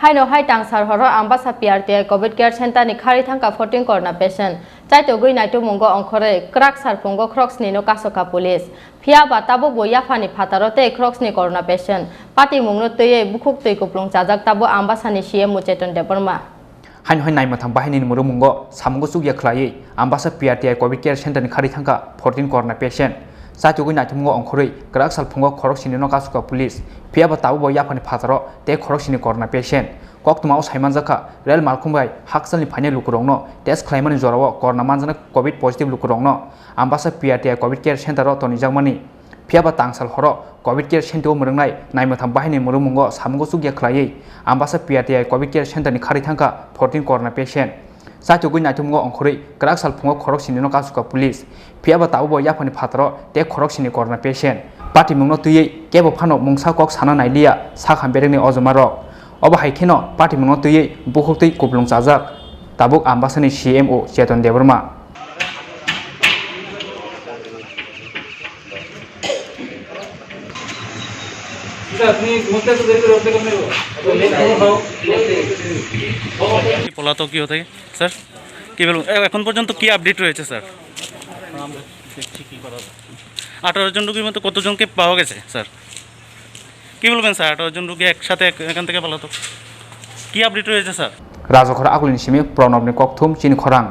Haino hai tangsar horo ambasa PRTI COVID care center ni khari thangka 14 corona patient chaito gui naitu mungo ongkhore krak sar pungo crocs ni no kasoka police phia ba tabo boya phani phatarote crocs ni corona patient pati mungno teye bukhuk tei kuplung chajak tabo ambasa ni CM Chetan Deborma Haino hai nai mathang bahini ni muru mungo samgo sugya khlai ambasa PRTI COVID care center ni khari thangka 14 corona patient chaito gui naitu mungo ongkhore krak sar pungo crocs ni no kasoka police phia ba tabo boya phani phataro te crocs ni corona patient Koktuma Saiman Zaka, Real Malkumbai, Haxel ni Panya Lukurongno, Test Clayman Zorawa, Corona Manzana COVID positive Lukurongno, Ambassa PRTI COVID care center Tony Jamani, Piaba Tangsal Horo, COVID care center Murnai, Naimatam Bahini Murumungo, Samgo Sugia Clay, Ambassa PRTI COVID care center ni Karitanka, 14 corona patient. Sato Gunatumgo on Kuri, Graxal Pungo Corroction in Okasuka police, Piaba Tabo Yapani Patro, De Corroction in corona patient. Party Mungo to ye, gave a pano Mungsa Cox Hanan idea, Sakhan Bereni Ozomaro. Oba haikeno party mono tuye bukhukti kuplung chajak tabuk ambasani CMO Chetan Deborma পলাতক কি হতে sir কি বলুন এখন পর্যন্ত কি update রয়েছে sir 18 জন রোগীর মধ্যে কতজনকে পাওয়া গেছে স্যার কি বলবেন স্যার 18 জন রোগী একসাথে এখান থেকে পলাতক কি আপডেট রয়েছে স্যার রাজখরা আগুলিনি সিমি প্রণবনি ককথুম চিনি খরাং